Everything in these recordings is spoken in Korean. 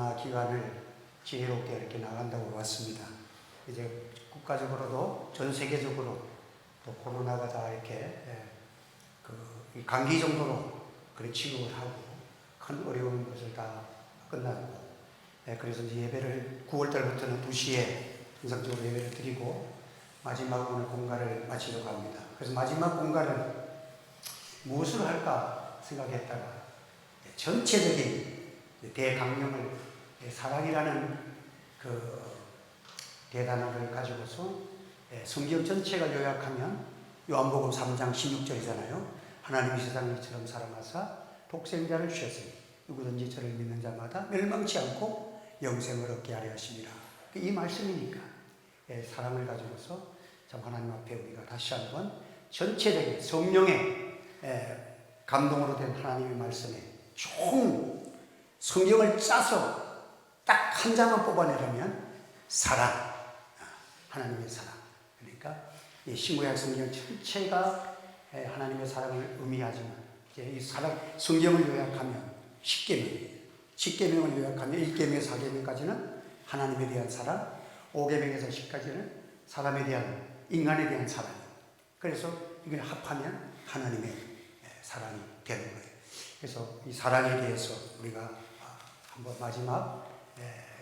코로나 기간을 지혜롭게 이렇게 나간다고 봤습니다. 이제 국가적으로도 전 세계적으로 또 코로나가 다 이렇게 이 감기 정도로 그렇게 취급을 하고 큰 어려운 것을 다 끝났고, 그래서 이제 예배를 9월 달부터는 2시에 정상적으로 예배를 드리고 마지막 오늘 공가를 마치려고 합니다. 그래서 마지막 공가를 무엇을 할까 생각했다가 전체적인 대강령을 사랑이라는 그 대단어를 가지고서 성경 전체가 요약하면 요한복음 3장 16절이잖아요. 하나님이 세상을 이처럼 사랑하사 독생자를 주셨으니 누구든지 저를 믿는 자마다 멸망치 않고 영생을 얻게 하려 하심이라. 이 말씀이니까 사랑을 가지고서 참 하나님 앞에 우리가 다시 한번 전체적인 성령의 감동으로 된 하나님의 말씀에 총 성경을 짜서 딱 한 장만 뽑아내려면 사랑, 하나님의 사랑. 그러니까 이 신구약 성경 전체가 하나님의 사랑을 의미하지만 이 사랑 성경을 요약하면 10계명을 요약하면 1계명, 4계명까지는 하나님에 대한 사랑, 5계명에서 10까지는 사람에 대한, 인간에 대한 사랑. 그래서 이걸 합하면 하나님의 사랑이 되는 거예요. 그래서 이 사랑에 대해서 우리가 한번 마지막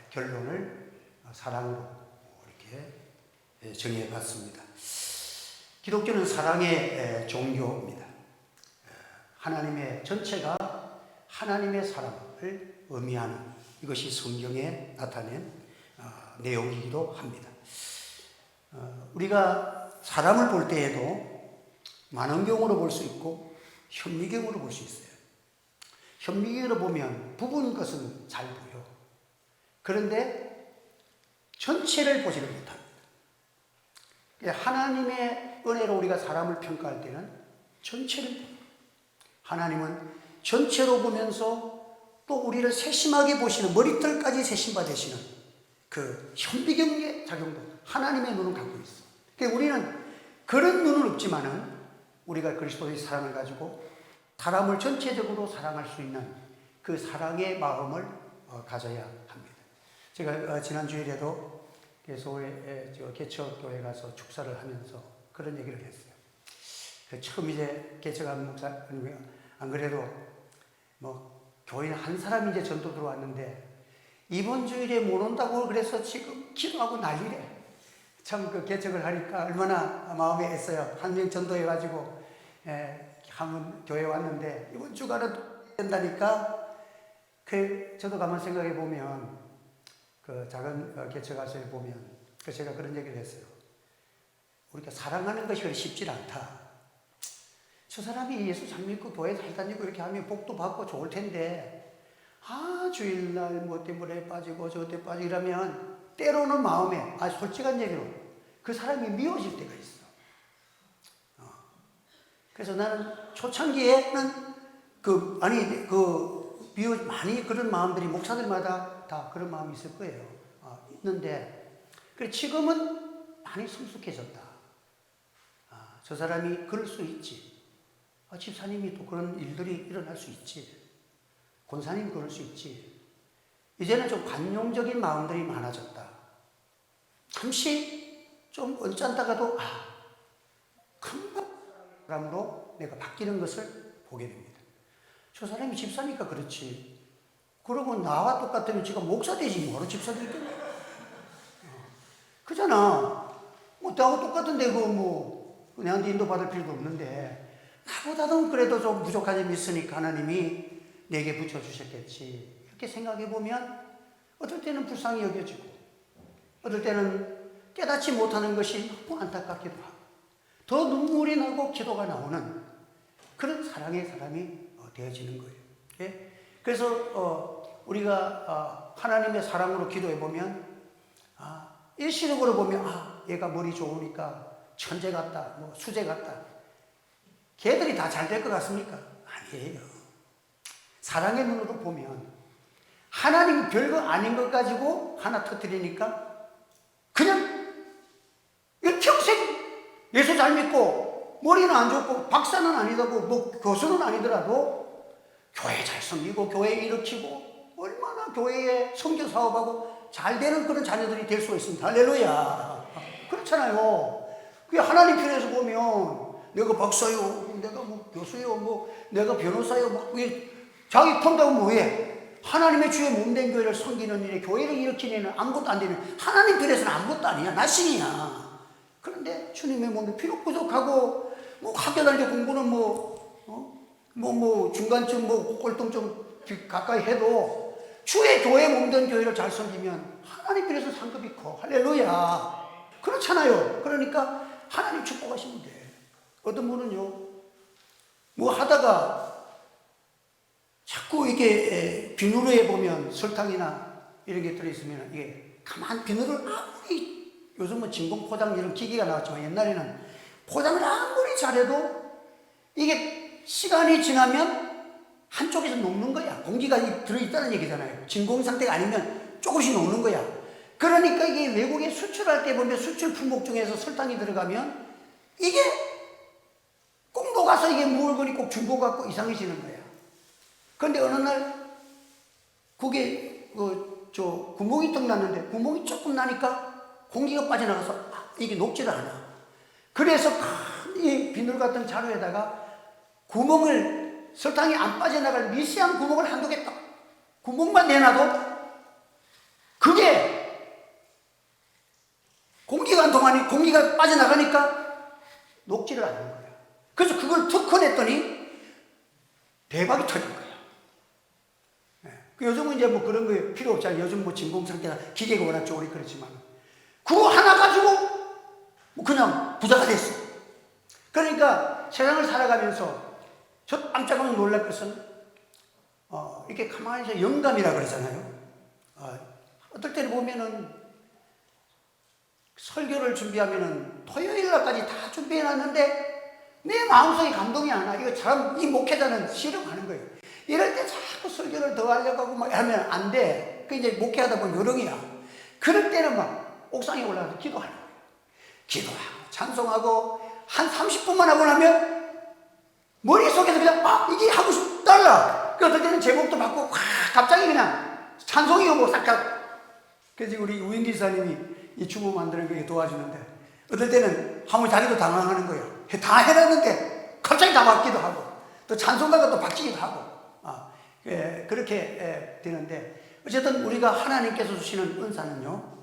결론을 사랑으로 이렇게 정해 봤습니다. 기독교는 사랑의 종교입니다. 하나님의 전체가 하나님의 사랑을 의미하는 이것이 성경에 나타낸 내용이기도 합니다. 우리가 사람을 볼 때에도 만원경으로 볼 수 있고 현미경으로 볼 수 있어요. 현미경으로 보면 부분 것은 잘 보여. 그런데 전체를 보지를 못합니다. 하나님의 은혜로 우리가 사람을 평가할 때는 전체를 봅니다. 하나님은 전체로 보면서 또 우리를 세심하게 보시는, 머리털까지 세심받으시는 그 현미경의 작용도 하나님의 눈을 갖고 있어. 그러니까 우리는 그런 눈은 없지만은 우리가 그리스도의 사랑을 가지고 사람을 전체적으로 사랑할 수 있는 그 사랑의 마음을 가져야 합니다. 제가 지난 주일에도 개척교회 가서 축사를 하면서 그런 얘기를 했어요. 처음 이제 개척한 목사님이 안 그래도 교회에 한 사람이 이제 전도 들어왔는데 이번 주일에 못 온다고 그래서 지금 기도하고 난리래. 참 그 개척을 하니까 얼마나 마음에 애써요. 한 명 전도해가지고 한 교회에 왔는데 이번 주가는 된다니까. 저도 가만 생각해 보면 그 작은 개척가서에 보면 제가 그런 얘기를 했어요. 우리가 사랑하는 것이 쉽지 않다. 저 사람이 예수 잘 믿고 교회 잘 다니고 이렇게 하면 복도 받고 좋을 텐데 주일날 뭐 때문에 빠지고 저때 빠지고 이러면 때로는 마음에 솔직한 얘기로 그 사람이 미워질 때가 있어. 그래서 나는 초창기에는 많이 그런 마음들이 목사들마다 다 그런 마음이 있을 거예요. 있는데 지금은 많이 성숙해졌다. 저 사람이 그럴 수 있지. 집사님이 또 그런 일들이 일어날 수 있지. 권사님이 그럴 수 있지. 이제는 좀 관용적인 마음들이 많아졌다. 잠시 좀 언짢다가도 금방 사람으로 내가 바뀌는 것을 보게 됩니다. 저 사람이 집사니까 그렇지. 그러고 나와 똑같으면 지금 목사 되지 뭐로 집사 되겠냐. 그잖아. 나하고 똑같은데 내한테 인도받을 필요도 없는데 나보다도 그래도 좀 부족한 점이 있으니까 하나님이 내게 붙여주셨겠지. 이렇게 생각해 보면 어떨 때는 불쌍히 여겨지고 어떨 때는 깨닫지 못하는 것이 너무 안타깝기도 하고 더 눈물이 나고 기도가 나오는 그런 사랑의 사람이 되어지는 거예요. 그래서 우리가 하나님의 사랑으로 기도해 보면 일시적으로 보면 얘가 머리 좋으니까 천재 같다, 수재 같다. 걔들이 다 잘 될 것 같습니까? 아니에요. 사랑의 눈으로 보면 하나님 별거 아닌 것 가지고 하나 터뜨리니까 그냥 평생 예수 잘 믿고 머리는 안 좋고 박사는 아니다고 교수는 아니더라도 교회 잘 섬기고 교회 일으키고 얼마나 교회에 선교 사업하고 잘 되는 그런 자녀들이 될 수가 있습니다. 할렐루야. 그렇잖아요. 그게 하나님 편에서 보면 내가 박사요, 내가 뭐 교수요, 뭐 내가 변호사요, 막 그게 자기 폰다고 뭐해? 하나님의 주의 몸된 교회를 섬기는 일에 교회를 일으키는 아무것도 안 되면 하나님 편에서는 아무것도 아니야. 나싱이야. 그런데 주님의 몸에 비록 부족하고 뭐 학교 다니고 공부는 뭐 중간쯤 뭐 꼴등좀 가까이 해도 주의 교회 몸된 교회를 잘 섬기면 하나님 편에서 상급이 커. 할렐루야. 그렇잖아요. 그러니까 하나님 축복하시면 돼. 어떤 분은요, 뭐 하다가 자꾸 이게 비누에 보면 설탕이나 이런 게 들어있으면 이게 가만 비누를 아무리 요즘은 진공 포장 이런 기기가 나왔지만 옛날에는 포장을 아무리 잘해도 이게 시간이 지나면 한쪽에서 녹는 거야. 공기가 들어있다는 얘기잖아요. 진공 상태가 아니면 조금씩 녹는 거야. 그러니까 이게 외국에 수출할 때 보면 수출 품목 중에서 설탕이 들어가면 이게 꼭 녹아서 이게 물건이 꼭 중고 같고 이상해지는 거야. 그런데 어느 날 그게 구멍이 턱 났는데 구멍이 조금 나니까 공기가 빠져나가서 이게 녹지를 않아. 그래서 큰 이 비늘 같은 자루에다가 구멍을 설탕이 안 빠져나갈 미세한 구멍을 한두 개 딱 구멍만 내놔도 그게 공기가 빠져나가니까 녹지를 않는 거야. 그래서 그걸 툭 꺼냈더니 대박이 터진 거야. 요즘은 이제 뭐 그런 거 필요 없잖아요. 요즘 뭐 진공 상태가 기계가 워낙 좋으니 그렇지만 그거 하나 가지고 뭐 그냥 부자가 됐어. 그러니까 세상을 살아가면서 저 깜짝 놀랄 것은 이렇게 가만히 있어 영감이라 그러잖아요. 어떨 때는 보면은 설교를 준비하면은 토요일 날까지 다 준비해 놨는데 내 마음속에 감동이 안 와. 이거 참 이 목회자는 싫어하는 거예요. 이럴 때 자꾸 설교를 더 하려고 하고 막 하면 안 돼. 그 이제 목회하다 보면 요령이야. 그럴 때는 막 옥상에 올라가서 기도하는 거예요. 기도하고 찬송하고 한 30분만 하고 나면 머릿속에서 그냥 이게 하고 싶달라. 어떨 때는 제목도 바꾸고 갑자기 그냥 찬송이 오고 싹 가. 그래서 우리 우인기 사님이 이 주보 만드는 게 도와주는데 어떨 때는 한번 자기도 당황하는 거예요. 다 해놨는데 갑자기 다 바뀌기도 하고 또 찬송가가 또 바뀌기도 하고 그렇게 되는데 어쨌든 우리가 하나님께서 주시는 은사는요,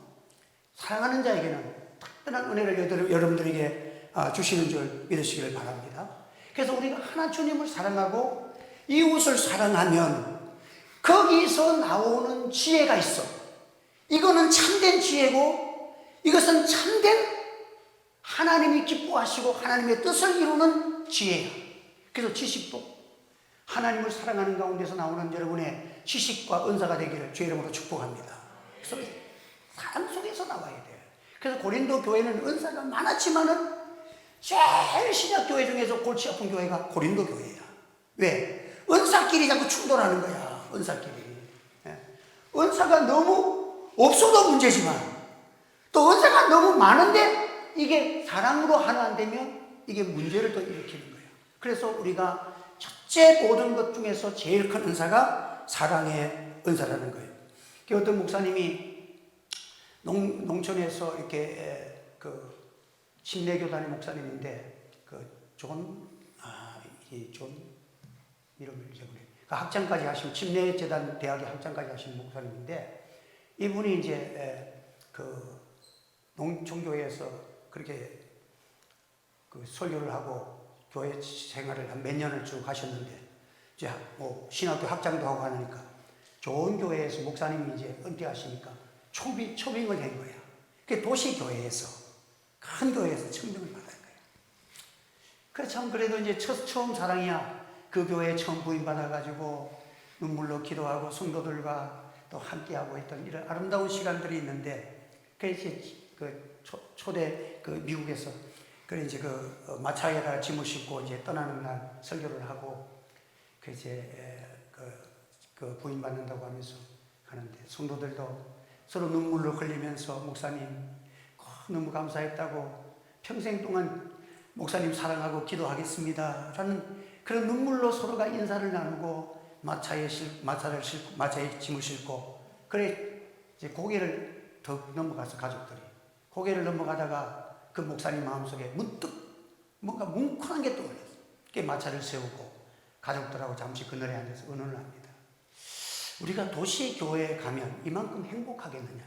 사랑하는 자에게는 특별한 은혜를 여러분들에게 주시는 줄 믿으시기를 바랍니다. 그래서 우리가 하나 주님을 사랑하고 이웃을 사랑하면 거기서 나오는 지혜가 있어. 이거는 참된 지혜고 이것은 참된 하나님이 기뻐하시고 하나님의 뜻을 이루는 지혜야. 그래서 지식도 하나님을 사랑하는 가운데서 나오는 여러분의 지식과 은사가 되기를 주의 이름으로 축복합니다. 그래서 사랑 속에서 나와야 돼요. 그래서 고린도 교회는 은사가 많았지만은 제일 신약 교회 중에서 골치 아픈 교회가 고린도 교회야. 왜? 은사끼리 자꾸 충돌하는 거야. 은사끼리. 은사가 너무 없어도 문제지만 또 은사가 너무 많은데 이게 사랑으로 하나 안 되면 이게 문제를 또 일으키는 거예요. 그래서 우리가 첫째 모든 것 중에서 제일 큰 은사가 사랑의 은사라는 거예요. 어떤 목사님이 농촌에서 이렇게 침례교단의 목사님인데 존 이름을 잊어버려. 학장까지 하신 침례재단 대학의 학장까지 하신 목사님인데 이분이 이제 농촌교회에서 그렇게 설교를 하고 교회 생활을 한 몇 년을 쭉 하셨는데 이제 뭐 신학교 학장도 하고 하니까 좋은 교회에서 목사님이 이제 은퇴하시니까 초빙을 한 거야. 그 도시교회에서 큰 교회에서 청빙을 받은 거야. 그래 참 그래도 이제 처음 사랑이야. 그 교회에 처음 부임받아가지고 눈물로 기도하고 성도들과 또 함께하고 있던 이런 아름다운 시간들이 있는데 그래서 초대 미국에서 그래 이제 마차에다 짐을 싣고 이제 떠나는 날 설교를 하고 그 이제 부임받는다고 하면서 하는데 성도들도 서로 눈물을 흘리면서 목사님 너무 감사했다고 평생 동안 목사님 사랑하고 기도하겠습니다 라는 그런 눈물로 서로가 인사를 나누고 마차에 짐을 싣고 그래 이제 고개를 더 넘어가서 가족들이 고개를 넘어가다가 그 목사님 마음속에 문득 뭔가 뭉클한 게 떠올랐어요. 그게 마차를 세우고 가족들하고 잠시 그늘에 앉아서 의논을 합니다. 우리가 도시 교회에 가면 이만큼 행복하겠느냐?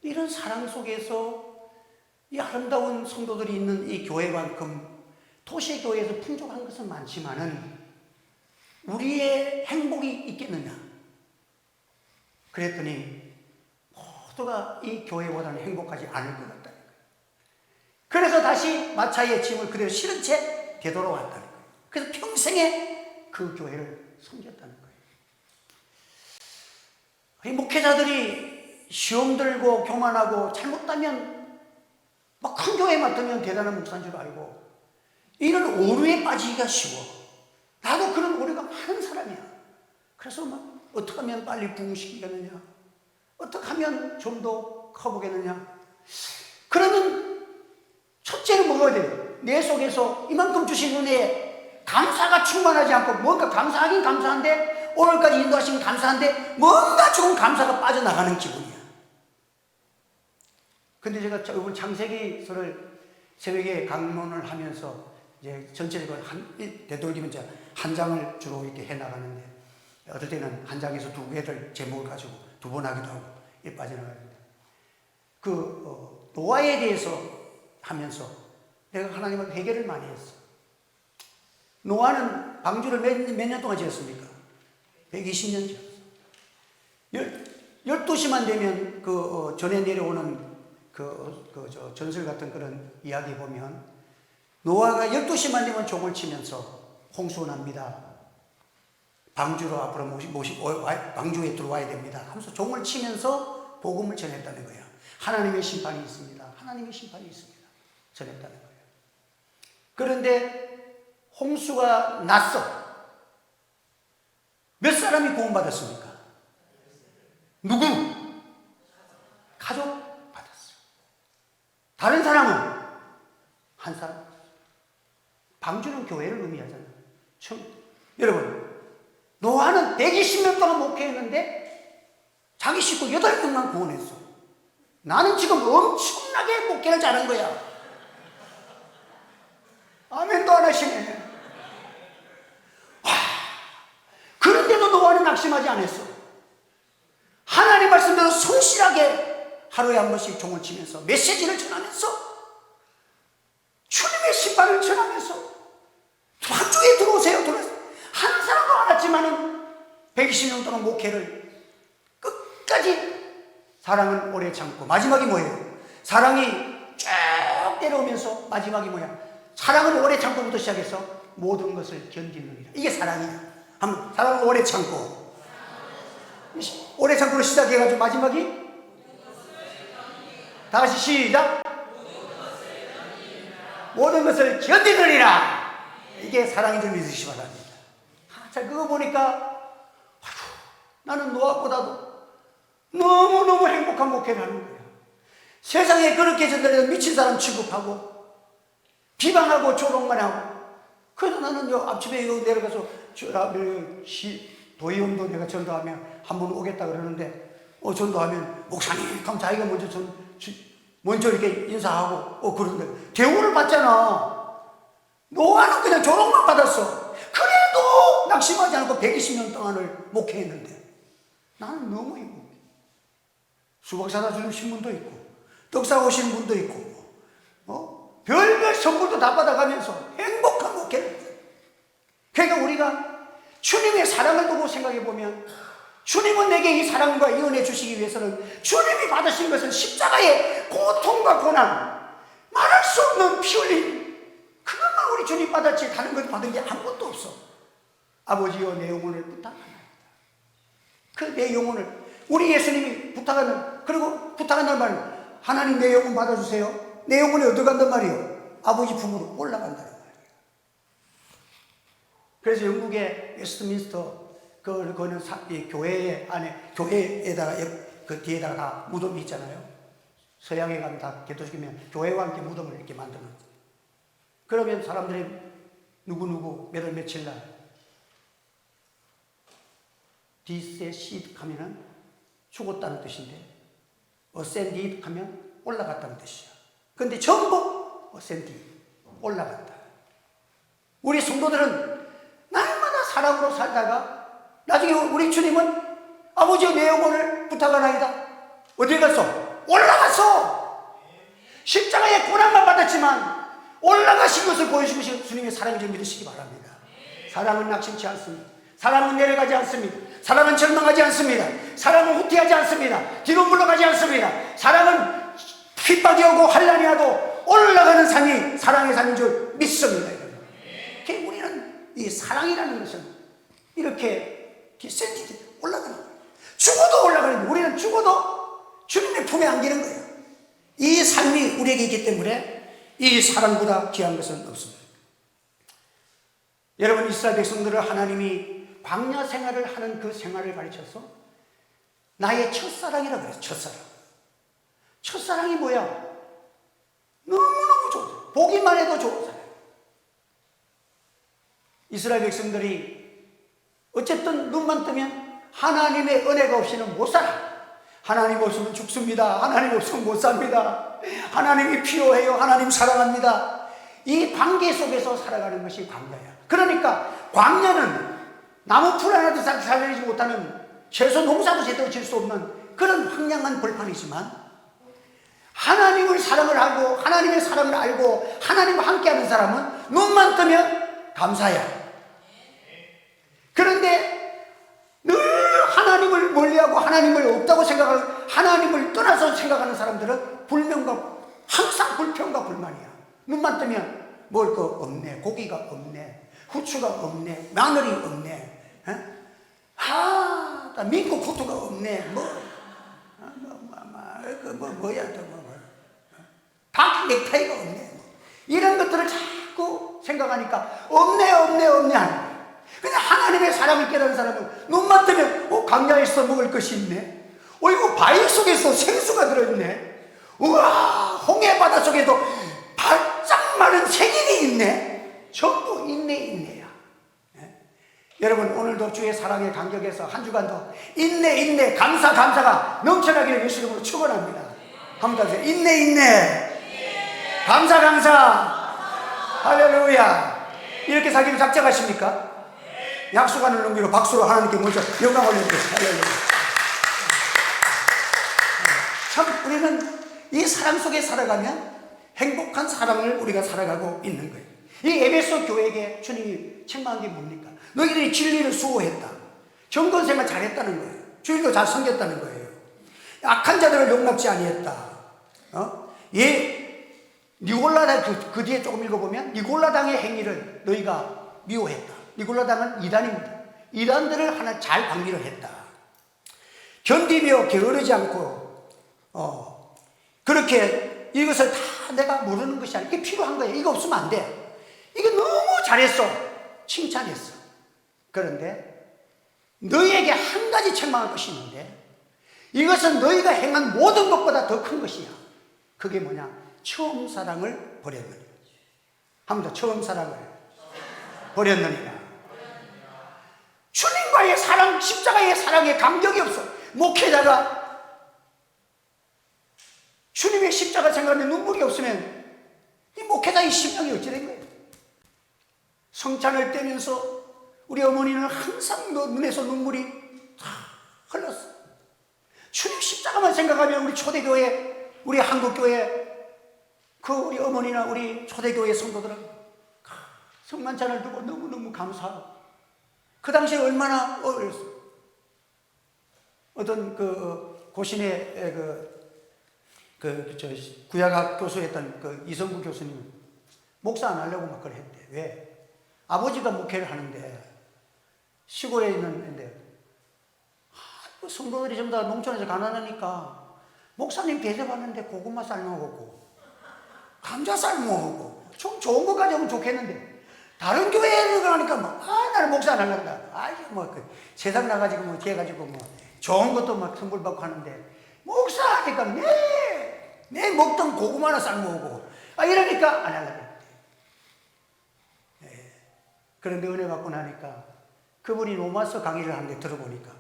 이런 사랑 속에서 이 아름다운 성도들이 있는 이 교회만큼 도시 교회에서 풍족한 것은 많지만은 우리의 행복이 있겠느냐? 그랬더니 모두가 이 교회보다는 행복하지 않을 것 같다는 거예요. 그래서 다시 마차의 짐을 그대로 실은 채 되돌아왔다는 거예요. 그래서 평생에 그 교회를 섬겼다는 거예요. 이 목회자들이 시험 들고 교만하고 잘못하면 막 큰 교회 맡으면 대단한 목사인 줄 알고 이런 오류에 빠지기가 쉬워. 나도 그런 오류가 많은 사람이야. 그래서 막 어떻게 하면 빨리 부흥시키겠느냐, 어떻게 하면 좀 더 커보겠느냐. 그러면 첫째는 뭐가 돼요? 내 속에서 이만큼 주신 은혜에 감사가 충만하지 않고 뭔가 감사하긴 감사한데 오늘까지 인도하신 감사한데 뭔가 조금 감사가 빠져나가는 기분이야. 근데 제가 이번 창세기서를 새벽에 강론을 하면서 이제 전체적으로 되돌리면 이제 한 장을 주로 이렇게 해 나가는데 어떨 때는 한 장에서 두 개를 제목을 가지고 두 번 하기도 하고 빠져나가는데 노아에 대해서 하면서 내가 하나님을 회개를 많이 했어. 노아는 방주를 몇 년 동안 지었습니까? 120년 지었어. 12시만 되면 전에 내려오는 전설 같은 그런 이야기 보면 노아가 12시만 되면 종을 치면서 홍수가 납니다. 방주로 앞으로 방주에 들어와야 됩니다. 하면서 종을 치면서 복음을 전했다는 거예요. 하나님의 심판이 있습니다. 하나님의 심판이 있습니다. 전했다는 거예요. 그런데 홍수가 났어. 몇 사람이 구원받았습니까? 누구? 가족 받았어요. 다른 사람은 한 사람. 방주는 교회를 의미하잖아요. 여러분, 노아는 120년 동안 목회했는데 자기 식구 8명만 구원했어. 나는 지금 엄청나게 목회를 잘한 거야. 아멘도 안 하시네. 그런데도 노아는 낙심하지 않았어. 하나님 말씀대로 성실하게 하루에 한 번씩 종을 치면서 메시지를 전하면서 주님의 심판을 전하면서 방주에 들어오세요. 한 사람도 안 왔지만은 120년 동안 목회를 끝까지 사랑은 오래 참고 마지막이 뭐예요? 사랑이 쭉 내려오면서 마지막이 뭐야? 사랑은 오래 참고부터 시작해서 모든 것을 견디느니라. 이게 사랑이야. 한번 사랑은 오래 참고 오래 참고로 시작해가지고 마지막이 다시 시작. 모든 것을 견디느니라. 이게 사랑인 줄 믿으시기 바랍니다. 자, 그거 보니까 나는 노아보다도 너무너무 행복한 목회를 하는 거야. 세상에 그렇게 저들에서 미친 사람 취급하고 비방하고 조롱만 하고. 그래서 나는 앞집에 내려가서 도의원도 내가 전도하면 한 번 오겠다 그러는데 전도하면 목사님 그럼 자기가 먼저 이렇게 인사하고 그런데 대우를 받잖아. 노아는 그냥 조롱만 받았어. 그래도 낙심하지 않고 120년 동안을 목회했는데 나는 너무 행복해. 수박 사다 주는 신분도 있고 떡 사오신 분도 있고 별별 선물도 다 받아가면서 행복한 목회를. 그러니까 우리가 주님의 사랑을 보고 생각해 보면 주님은 내게 이 사랑과 이 은혜 주시기 위해서는 주님이 받으신 것은 십자가의 고통과 고난, 말할 수 없는 피 흘림, 그것만 우리 주님 받았지 다른 것 받은 게 아무것도 없어. 아버지여 내 영혼을 부탁합니다. 그 내 영혼을 우리 예수님이 그리고 부탁한다는 말은 하나님 내 영혼 받아주세요. 내 영혼이 어디 간단 말이에요? 아버지 품으로 올라간다는 말이에요. 그래서 영국의 웨스트민스터 그거는 교회 안에 교회에다가 그 뒤에다가 다 무덤이 있잖아요. 서양에 가면 다 개도시키면 교회와 함께 무덤을 이렇게 만드는. 그러면 사람들이 누구누구 몇 월 며칠 날 descended 하면은 죽었다는 뜻인데, ascended 하면 올라갔다는 뜻이야. 근데 전부 ascended, 올라갔다. 우리 성도들은 날마다 사랑으로 살다가 나중에 우리 주님은 아버지의 내 영혼을 부탁하나이다. 어디 갔어? 올라갔어. 십자가의 고난만 받았지만 올라가신 것을 보여주신 주님의 사랑인 줄 믿으시기 바랍니다. 사랑은 낙심치 않습니다. 사랑은 내려가지 않습니다. 사랑은 절망하지 않습니다. 사랑은 후퇴하지 않습니다. 뒤로 물러가지 않습니다. 사랑은 핍박이 오고 환난이 와도 올라가는 삶이 사랑의 삶인 줄 믿습니다. 우리는 이 사랑이라는 것은 이렇게 디센디드 올라가는 거예요. 죽어도 올라가는 거예요. 우리는 죽어도 주님의 품에 안기는 거예요. 이 삶이 우리에게 있기 때문에 이 사랑보다 귀한 것은 없습니다. 여러분, 이스라엘 백성들을 하나님이 광야 생활을 하는 그 생활을 가르쳐서 나의 첫사랑이라고 그래요. 첫사랑. 첫사랑이 뭐야? 너무너무 좋아. 보기만 해도 좋은 사랑. 이스라엘 백성들이 어쨌든 눈만 뜨면 하나님의 은혜가 없이는 못 살아. 하나님 없으면 죽습니다. 하나님 없으면 못 삽니다. 하나님이 필요해요. 하나님 사랑합니다. 이 관계 속에서 살아가는 것이 광야야. 그러니까 광야는 나무 풀 하나도 살려내지 못하는, 채소 농사도 제대로 질 수 없는 그런 황량한 벌판이지만, 하나님을 사랑을 하고 하나님의 사랑을 알고 하나님과 함께하는 사람은 눈만 뜨면 감사야. 그런데 늘 하나님을 멀리하고 하나님을 없다고 생각하고 하나님을 떠나서 생각하는 사람들은 항상 불평과 불만이야. 눈만 뜨면 먹을 거 없네, 고기가 없네, 후추가 없네, 마늘이 없네, 민국 후투가 없네, 박 넥타이가 없네, 이런 것들을 자꾸 생각하니까 없네 하는 거야. 그냥 하나님의 사랑을 깨달은 사람은 눈만 뜨면 광야에서 먹을 것이 있네, 이거 바위 속에서 생수가 들어있네, 우와, 홍해 바다 속에도 바짝 마른 생일이 있네. 전부 인내야. 여러분, 오늘도 주의 사랑의 간격에서 한 주간도 인내, 감사가 넘쳐나기를 예수 이름으로 축원합니다. 한번 더 인내, 감사. 할렐루야. 이렇게 살기를 작정하십니까? 약속하는 의미로 박수로 하나님께 먼저 영광 올려주세요. 할렐루야. 참, 우리는 이 사랑 속에 살아가면 행복한 사랑을 우리가 살아가고 있는 거예요. 이 에베소 교회에게 주님이 책망한 게 뭡니까? 너희들이 진리를 수호했다. 경건생활 잘했다는 거예요. 주일도 잘 섬겼다는 거예요. 악한 자들을 용납지 아니했다. 니골라당, 그 뒤에 조금 읽어보면 니골라당의 행위를 너희가 미워했다. 니골라당은 이단입니다. 이단들을 하나 잘 방비를 했다. 견디며 게으르지 않고 그렇게 이것을 다 내가 모르는 것이 아니라 이게 필요한 거예요. 이거 없으면 안 돼. 이거 너무 잘했어. 칭찬했어. 그런데 너희에게 한 가지 책망할 것이 있는데, 이것은 너희가 행한 모든 것보다 더 큰 것이야. 그게 뭐냐? 처음 사랑을 버렸느니라. 한 번 더, 처음 사랑을 버렸느니라. 주님과의 사랑, 십자가의 사랑에 감격이 없어. 목회자가 주님의 십자가 생각하면 눈물이 없으면 이 목회자의 심령이 어찌 된 거예요? 성찬을 떼면서 우리 어머니는 항상 눈에서 눈물이 흘렀어. 주님 십자가만 생각하면 우리 초대교회, 우리 한국교회, 우리 어머니나 우리 초대교회 성도들은 성만찬을 두고 너무너무 감사하고, 그 당시에 얼마나 어렸어. 어떤 고신의 구약학 교수였던 이성구 교수님, 목사 안 하려고 막 그걸 했대. 왜? 아버지가 목회를 하는데 시골에 있는데 성도들이 전부 다 농촌에서 가난하니까 목사님 대접하는데 고구마 삶아 먹고 감자 삶아 먹고 좀 좋은 거 가져오면 좋겠는데, 다른 교회에 가니까 나는 목사 안 하려고 세상 나가지고 뒤에가지고 좋은 것도 막 선물 받고 하는데, 목사 하니까 내 먹던 고구마나 삶아 오고 이러니까 안 하려고. 그런데 은혜 받고 나니까 그분이 로마서 강의를 하는데 들어보니까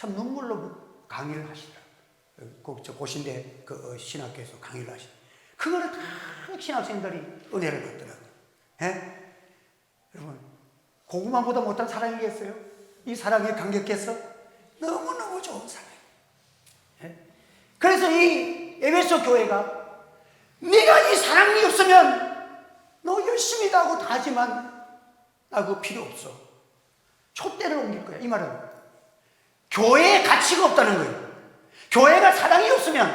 참 눈물로 강의를 하시더라고요. 저 고신대 그 신학교에서 강의를 하시더라고요. 그거를 다 신학생들이 은혜를 받더라고요. 예? 여러분, 고구마보다 못한 사랑이겠어요? 이 사랑에 감격해서 너무너무 좋은 사랑이에요. 예? 그래서 이 에베소 교회가 네가 이 사랑이 없으면 너 열심히 하고 다 하지만 나 그거 필요 없어. 촛대를 옮길 거야. 이 말은 교회에 가치가 없다는 거예요. 교회가 사랑이 없으면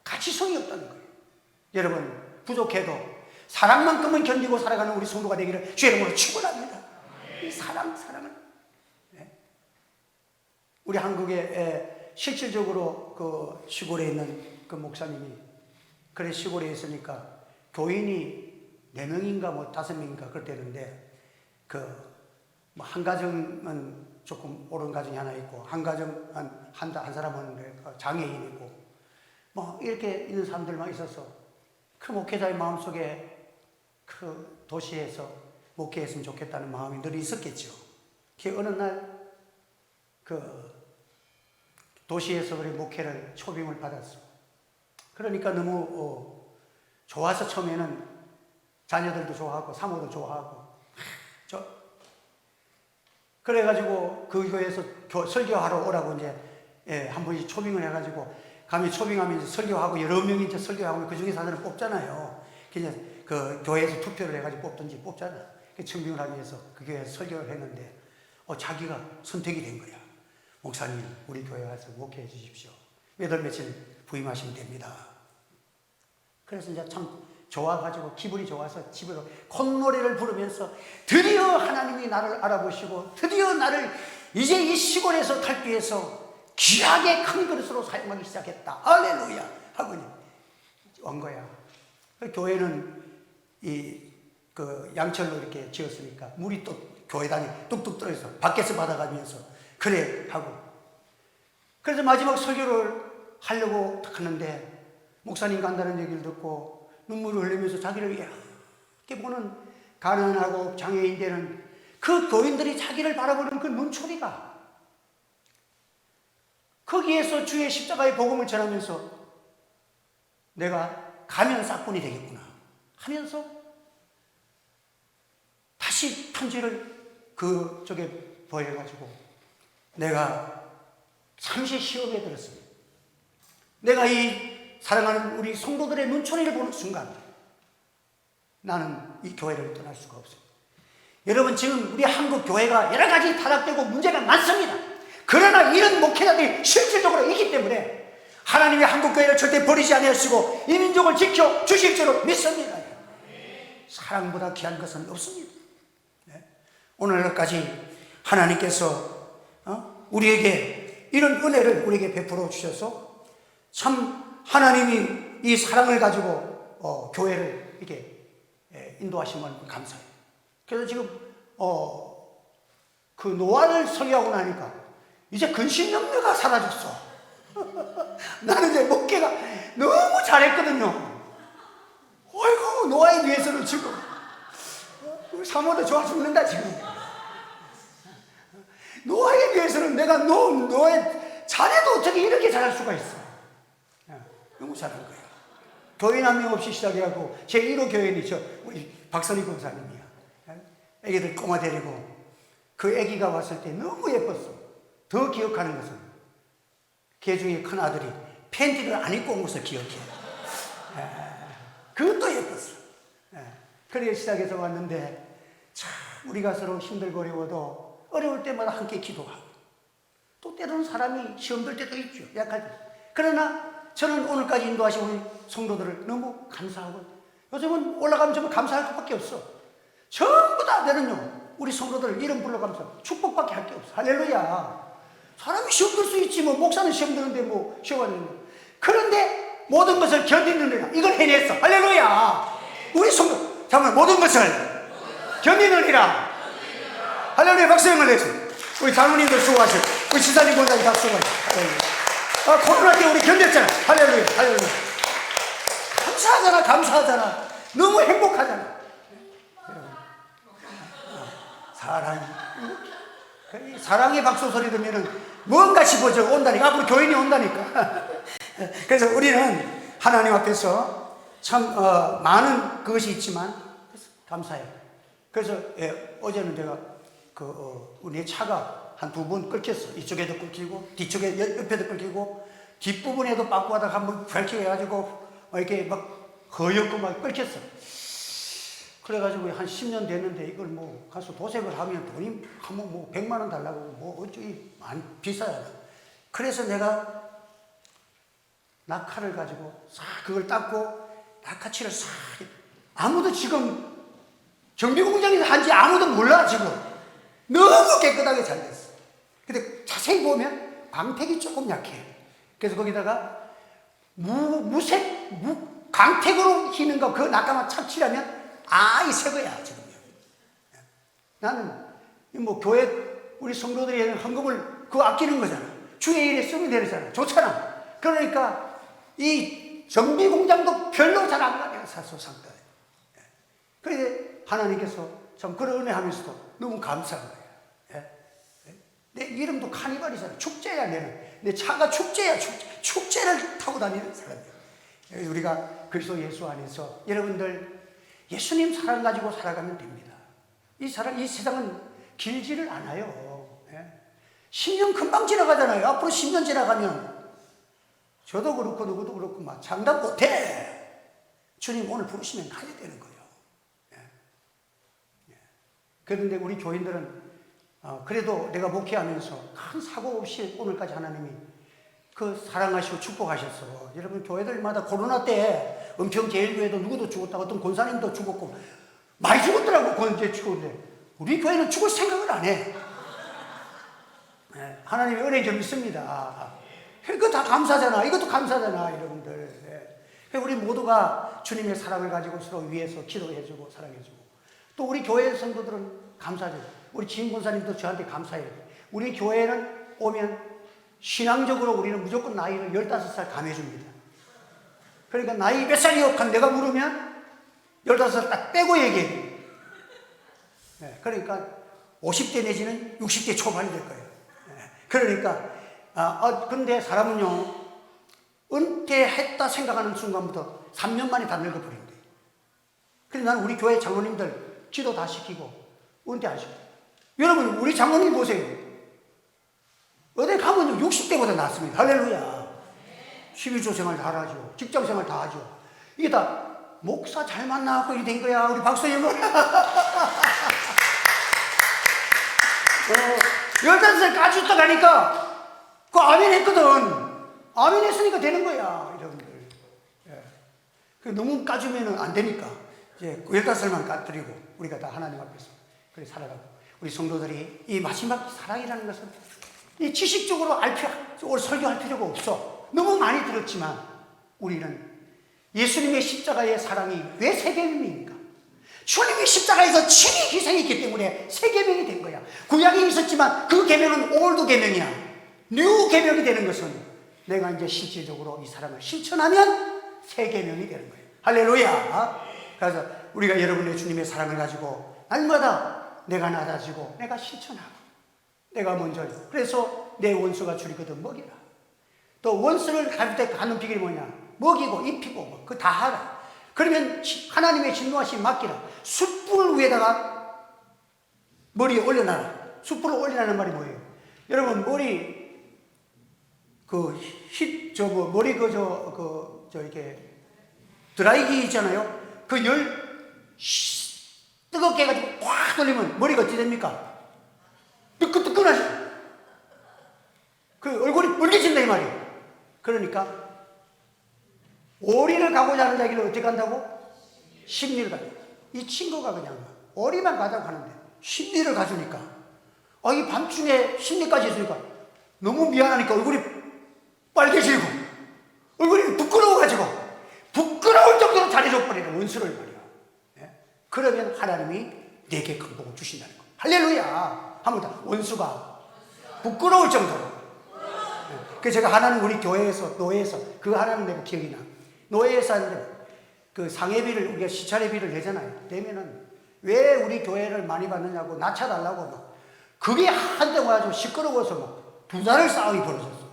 가치성이 없다는 거예요. 여러분, 부족해도 사랑만큼은 견디고 살아가는 우리 성도가 되기를 주의 이름으로 축원합니다. 이 사랑을. 네. 우리 한국에 실질적으로 그 시골에 있는 그 목사님이 그래 시골에 있으니까 교인이 4명인가 뭐 5명인가 그랬대는데 그 뭐 한 가정은 조금 옳은 가정이 하나 있고 한 가정 한 사람은 장애인이고 뭐 이렇게 있는 사람들만 있어서 그 목회자의 마음속에 그 도시에서 목회했으면 좋겠다는 마음이 늘 있었겠죠. 그 어느 날 그 도시에서 그래 목회를 초빙을 받았어. 그러니까 너무 좋아서 처음에는 자녀들도 좋아하고 사모도 좋아하고 그래가지고 그 교회에서 설교하러 오라고 이제 한 번씩 초빙을 해가지고 가면 초빙하면 이제 설교하고 여러 명이 이제 설교하고 그 중에 사람을 뽑잖아요. 그래서 그 교회에서 투표를 해가지고 뽑든지 뽑잖아. 그 청빙을 하기 위해서 그 교회에서 설교를 했는데 자기가 선택이 된 거야. 목사님, 우리 교회 와서 목회해 주십시오. 몇 월 며칠 부임하시면 됩니다. 그래서 이제 참 좋아가지고 기분이 좋아서 집으로 콧노래를 부르면서 드디어 하나님이 나를 알아보시고 드디어 나를 이제 이 시골에서 탈피해서 귀하게 큰 그릇으로 사용하기 시작했다. 할렐루야! 하고 온 거야. 교회는 그 양철로 이렇게 지었으니까 물이 또 교회당에 뚝뚝 떨어져서 밖에서 받아가면서 그래 하고 그래서 마지막 설교를 하려고 하는데 목사님 간다는 얘기를 듣고 눈물을 흘리면서 자기를 이렇게 보는 가난하고 장애인 되는 그 교인들이 자기를 바라보는 그 눈초리가 거기에서 주의 십자가의 복음을 전하면서 내가 가면 싹군이 되겠구나 하면서 다시 편지를 그쪽에 보여가지고 내가 잠시 시험에 들었습니다. 내가 이 사랑하는 우리 성도들의 눈초리를 보는 순간 나는 이 교회를 떠날 수가 없습니다. 여러분, 지금 우리 한국 교회가 여러 가지 타락되고 문제가 많습니다. 그러나 이런 목회자들이 실질적으로 있기 때문에 하나님이 한국 교회를 절대 버리지 않으시고 이 민족을 지켜 주실 줄로 믿습니다. 사랑보다 귀한 것은 없습니다. 오늘까지 하나님께서 우리에게 이런 은혜를 우리에게 베풀어 주셔서 참 하나님이 이 사랑을 가지고 교회를 이렇게 인도하시면 감사해요. 그래서 지금 그 노아를 설교하고 나니까 이제 근심염려가 사라졌어. 나는 이제 목회가 너무 잘했거든요. 어이구, 노아에 비해서는 지금 사모도 좋아 죽는다 지금. 노아에 비해서는 내가 노아의 자네도 어떻게 이렇게 잘할 수가 있어. 너무 잘한 거야. 교인 한 명 없이 시작해갖고 제 1호 교인이 우리 박선희 권사님이야. 애기들 꼬마 데리고 그 애기가 왔을 때 너무 예뻤어. 더 기억하는 것은 걔 중에 큰 아들이 팬티를 안 입고 온 것을 기억해. 그것도 예뻤어. 그래 시작해서 왔는데 참 우리가 서로 힘들고 어려워도 어려울 때마다 함께 기도하고 또 때로는 사람이 시험 들 때도 있죠. 약할 때. 그러나 저는 오늘까지 인도하신 우리 성도들을 너무 감사하고 요즘은 올라가면 정말 감사할 것밖에 없어. 전부 다 내는요 우리 성도들 이름 불러가면서 축복밖에 할 게 없어. 할렐루야. 사람이 시험 들 수 있지 뭐 목사는 시험 드는데 뭐 시험하는 거. 그런데 모든 것을 견디는 이라 이걸 해냈어. 할렐루야. 우리 성도 잠깐만 모든 것을 견디는 이라. 할렐루야. 박수형을 내줘. 우리 장로님들 수고하세요. 우리 지사님 권사님 다 수고하세요. 할렐루야. 코로나 때 우리 견뎠잖아. 할렐루야. 할렐루야. 감사하잖아. 너무 행복하잖아. 사랑이 이 사랑의 박수 소리 들으면은 뭔가 싶어져 온다니까. 앞으로 교인이 온다니까. 그래서 우리는 하나님 앞에서 참 많은 그것이 있지만 감사해요. 그래서 어제는 내가 내 차가 한 두 번 끊겼어. 이쪽에도 끊기고 뒤쪽에 옆에도 끊기고 뒷부분에도 빠꾸하다가 한번 밝히게 해가지고 이렇게 막 허옇고 막 끊겼어. 그래가지고 한 10년 됐는데 이걸 뭐 가서 도색을 하면 돈이 한번 뭐 100만 원 달라고 뭐 어쩌기 많이 비싸요. 그래서 내가 낙하를 가지고 싹 그걸 닦고 낙하칠을 싹, 아무도 지금 정비공장에서 한지 아무도 몰라. 지금 너무 깨끗하게 잘 됐어. 근데 자세히 보면 광택이 조금 약해. 그래서 거기다가 강택으로 휘는 거 그 낙하만 착칠하면 이 새거야 지금. 나는 뭐 교회 우리 성도들이 헌금을 그거 아끼는 거잖아. 주의 일에 쓰면 되잖아. 좋잖아. 그러니까 이 정비공장도 별로 잘 안 가네요. 사소상가에. 그런데 하나님께서 참 그런 은혜 하면서도 너무 감사한 거예요. 내 이름도 카니발이잖아. 축제야. 내 차가 축제야. 축제를 타고 다니는 사람이야. 우리가 그리스도 예수 안에서 여러분들 예수님 사랑 가지고 살아가면 됩니다. 이 세상은 길지를 않아요. 10년 금방 지나가잖아요. 앞으로 10년 지나가면 저도 그렇고 누구도 그렇고 막 장담 못해. 주님 오늘 부르시면 가야 되는 거예요. 그런데 우리 교인들은 그래도 내가 목회하면서 큰 사고 없이 오늘까지 하나님이 그 사랑하시고 축복하셨어. 여러분 교회들마다 코로나 때 은평제일교회도 누구도 죽었다고 어떤 권사님도 죽었고 많이 죽었더라고. 권제 죽었는데 우리 교회는 죽을 생각을 안 해. 하나님의 은혜 좀 있습니다. 그거 다 감사잖아. 이것도 감사잖아 여러분들. 우리 모두가 주님의 사랑을 가지고 서로 위해서 기도해주고 사랑해주고 또 우리 교회 성도들은 감사죠. 우리 지인 권사님도 저한테 감사해요. 우리 교회는 오면 신앙적으로 우리는 무조건 나이를 15살 감해줍니다. 그러니까 나이 몇 살이요? 내가 물으면 15살 딱 빼고 얘기해요. 그러니까 50대 내지는 60대 초반이 될 거예요. 그러니까 근데 사람은요 은퇴했다 생각하는 순간부터 3년 만에 다 늙어버린대. 그래서 나는 우리 교회 장로님들 기도 다 시키고 은퇴 안 시켜. 여러분 우리 장로님 보세요. 어디 가면 60대보다 낫습니다. 할렐루야. 12조 생활 다 하죠. 직장 생활 다 하죠. 이게 다 목사 잘 만나고 이렇게 된 거야. 우리 박소영은 15살 까짓다 가니까 그 아멘 했거든. 아멘 했으니까 되는 거야 여러분들. 너무 까주면 안 되니까 이제 15살만 까드리고 우리가 다 하나님 앞에서 그래 살아가고 우리 성도들이 이 마지막 사랑이라는 것은 이 지식적으로 설교할 필요가 없어. 너무 많이 들었지만 우리는 예수님의 십자가의 사랑이 왜 세계명입니까? 주님이 십자가에서 친히 희생했기 때문에 새 계명이 된 거야. 구약이 있었지만 그 계명은 올드 계명이야. 뉴 계명이 되는 것은 내가 이제 실질적으로 이 사랑을 실천하면 새 계명이 되는 거예요. 할렐루야. 그래서 우리가 여러분의 주님의 사랑을 가지고 날마다 내가 낮아지고 내가 실천하고 내가 먼저 그래서 내 원수가 줄이거든 먹이라. 또 원수를 가질 때 가는 비결이 뭐냐? 먹이고 입히고 그거 다 하라. 그러면 하나님의 진노하심 맡기라. 숯불 위에다가 머리에 올려놔라. 숯불을 올리라는 말이 뭐예요? 여러분 머리 머리 이렇게 드라이기 있잖아요. 그 열 뜨겁게 해가지고 확 돌리면 머리가 어떻게 됩니까? 뜨끈뜨끈하죠. 그 얼굴이 빨개진다 이 말이에요. 그러니까 오리를 가고자 하는 자기를 어떻게 한다고? 심리를 가져. 이 친구가 그냥 오리만 가자고 하는데 심리를 가주니까 이 밤중에 심리까지 해주니까 너무 미안하니까 얼굴이 빨개지고 얼굴이 부끄러워가지고 부끄러울 정도로 잘해줘버리는 원수를 말이야. 그러면 하나님이 내게 큰 복을 주신다는 거야. 할렐루야. 한번 더. 원수가 부끄러울 정도로. 그래서 제가 하나님 우리 교회에서 노예에서 그 하나님 내가 기억이 나. 노예에서 하는데 그 상해비를 우리가 시차례비를 내잖아요. 내면은 왜 우리 교회를 많이 받느냐고 낮춰달라고 막 그게 한때 와가지고 시끄러워서 막 부자를 싸움이 벌어졌어.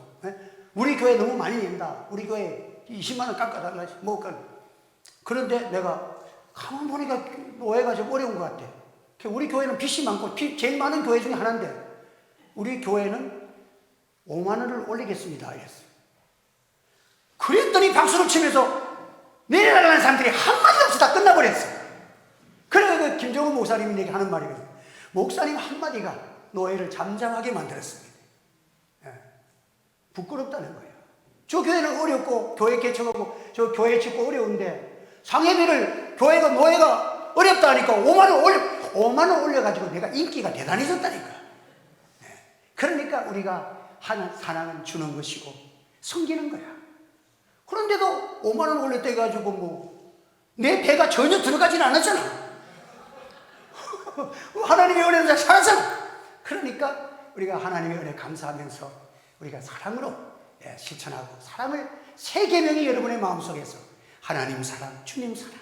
우리 교회 너무 많이 낸다. 우리 교회 20만 원 깎아달라. 뭐, 그런데 내가 가만 보니까 노예가 좀 어려운 것 같아. 우리 교회는 빚이 많고, 제일 많은 교회 중에 하나인데, 우리 교회는 5만 원을 올리겠습니다. 이랬어. 그랬더니 박수를 치면서 내려가는 사람들이 한마디 없이 다 끝나버렸어. 그래서 그 김정은 목사님이 내게 하는 말이에요. 목사님 한마디가 노예를 잠잠하게 만들었습니다. 예. 부끄럽다는 거예요. 저 교회는 어렵고, 교회 개척하고, 저 교회 짓고 어려운데, 상해비를 교회가, 노예가 어렵다 하니까 5만 원 올려가지고 내가 인기가 대단해졌다니까. 예. 그러니까 우리가 하는 사랑은 주는 것이고, 섬기는 거야. 그런데도 5만 원 올렸다 해가지고 뭐, 내 배가 전혀 들어가지는 않았잖아. 하나님의 은혜로 살았잖아. 그러니까 우리가 하나님의 은혜 감사하면서 우리가 사랑으로 실천하고, 사랑을 세 계명이 여러분의 마음속에서 하나님 사랑, 주님 사랑,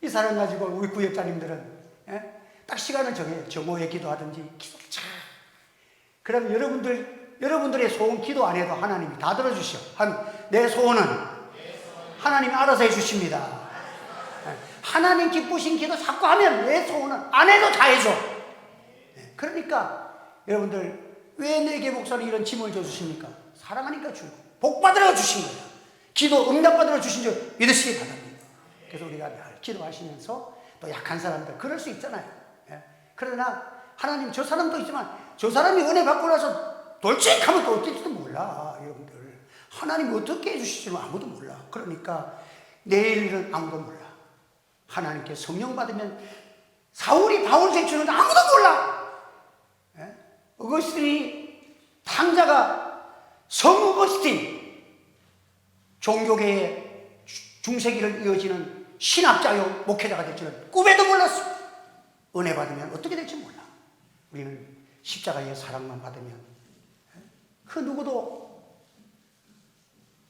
이 사랑 가지고 우리 구역자님들은 딱 시간을 정해요. 정오에 기도하든지 기도를 잘. 그러면 여러분들의 소원 기도 안 해도 하나님이 다 들어주셔. 내 소원은 하나님이 알아서 해주십니다. 하나님 기쁘신 기도 자꾸 하면 내 소원은 안 해도 다 해줘. 그러니까 여러분들 왜 내게 목사님 이런 짐을 줘주십니까? 사랑하니까 주고 복 받으러 주신 거예요. 기도 응답받으러 주신 줄 믿으시기 바랍니다. 그래서 우리가 늘 기도하시면서 또 약한 사람들 그럴 수 있잖아요. 그러나 하나님 저 사람도 있지만 저 사람이 은혜 받고 나서 돌직하면 또 어떨지도 몰라. 여러분들 하나님이 어떻게 해주실지는 아무도 몰라. 그러니까 내일 일은 아무도 몰라. 하나님께 성령 받으면 사울이 바울 제치는 아무도 몰라. 어거스틴이 탕자가 성 어거스틴, 종교계의 중세기를 이어지는 신학자요 목회자가 될 줄은 꿈에도 몰랐어. 은혜 받으면 어떻게 될지 몰라. 우리는 십자가의 사랑만 받으면 그 누구도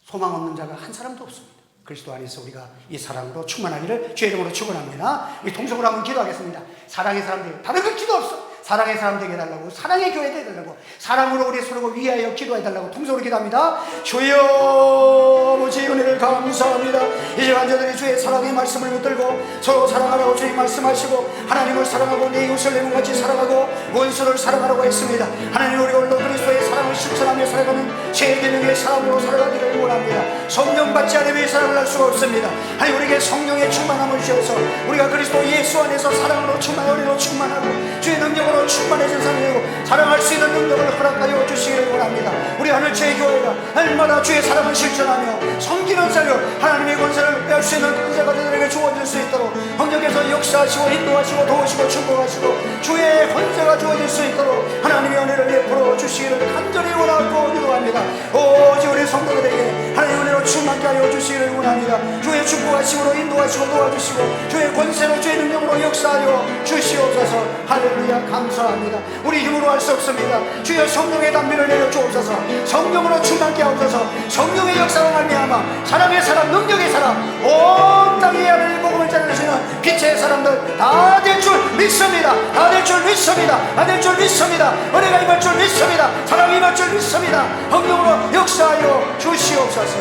소망 없는 자가 한 사람도 없습니다. 그리스도 안에서 우리가 이 사랑으로 충만하기를 주의 이름으로 축원합니다. 우리 통성으로 한번 기도하겠습니다. 사랑의 사람들, 다른 걸 기도 없어. 사랑의 사람 되게 해달라고, 사랑의 교회 되게 해달라고, 사랑으로 우리 서로 위하여 기도해달라고 통성으로 기도합니다. 주여 아버지 은혜를 감사합니다. 이제 환자들이 주의 사랑의 말씀을 붙들고 서로 사랑하라고 주님 말씀하시고, 하나님을 사랑하고 내 이웃을 내 몸같이 사랑하고 원수를 사랑하라고 했습니다. 하나님, 우리가 오늘도 그리스도의 사랑을 실천하며 살아가는 제 개명의 사랑으로 살아가기를 원합니다. 성령 받지 않으면 이 사랑을 할 수가 없습니다. 하나님, 우리에게 성령의 충만함을 주셔서 우리가 그리스도 예수 안에서 사랑으로 충만, 은혜로 충만하고 주의 능력으로 충만해진 사람이고 사랑할 수 있는 능력을 허락하여 주시기를 원합니다. 우리 하늘주의 교회가 날마다 주의 사랑을 실천하며 섬기는 자료, 하나님의 권세를 빼앗을 수 있는 은사가 저들에게 주어질 수 있도록 성령께서 역사하시고 인도하시고 도우시고 축복하시고 주의 권세가 주어질 수 있도록 하나님의 은혜를 베풀어 주시기를 간절히 원하고 기도합니다. 오직 우리 성도들에게 하나님의 은혜로 충만케 하여 주시기를 원합니다. 주의 축복하심으로 인도하시고 도와주시고 주의 권세로 주의 능력으로 역사하여 주시옵소서. 할렐루야, 감사합니다. 우리 힘으로 할 수 없습니다. 주여 성령의 담비를 내려 주옵소서. 성령으로 충만케 하옵소서. 성령의 역사로 말미암아 사랑의 사람, 능력의 사람, 온 땅에 하나님의 복음을 전하시는 빛의 사람들 다 될 줄 믿습니다. 다 될 줄 믿습니다. 다 될 줄 믿습니다. 은혜가 임할 줄 믿습니다. 사랑이 임할 줄 믿습니다. 성령으로 역사하여 주시옵소서.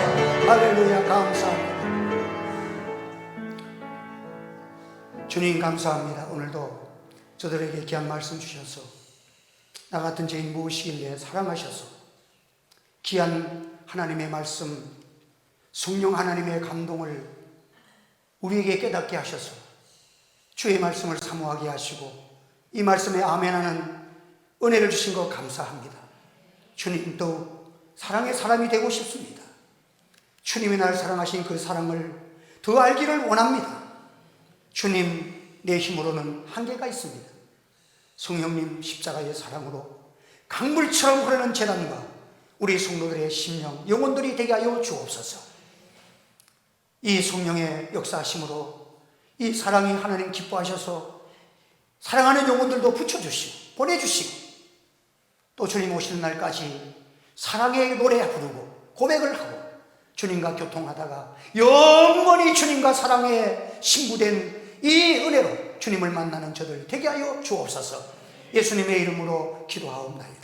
할렐루야, 감사합니다. 주님 감사합니다. 오늘도 저들에게 귀한 말씀 주셔서 나 같은 죄인 무엇이길래 사랑하셔서 귀한 하나님의 말씀, 성령 하나님의 감동을 우리에게 깨닫게 하셔서 주의 말씀을 사모하게 하시고 이 말씀에 아멘하는 은혜를 주신 것 감사합니다. 주님, 또 사랑의 사람이 되고 싶습니다. 주님이 나를 사랑하신 그 사랑을 더 알기를 원합니다. 주님, 내 힘으로는 한계가 있습니다. 성령님 십자가의 사랑으로 강물처럼 흐르는 재단과 우리 성도들의 심령, 영혼들이 되게 하여 주옵소서. 이 성령의 역사하심으로 이 사랑이 하나님 기뻐하셔서 사랑하는 영혼들도 붙여주시고 보내주시고 또 주님 오시는 날까지 사랑의 노래 부르고 고백을 하고 주님과 교통하다가 영원히 주님과 사랑에 신부된 이 은혜로 주님을 만나는 저들 되게 하여 주옵소서. 예수님의 이름으로 기도하옵나이다.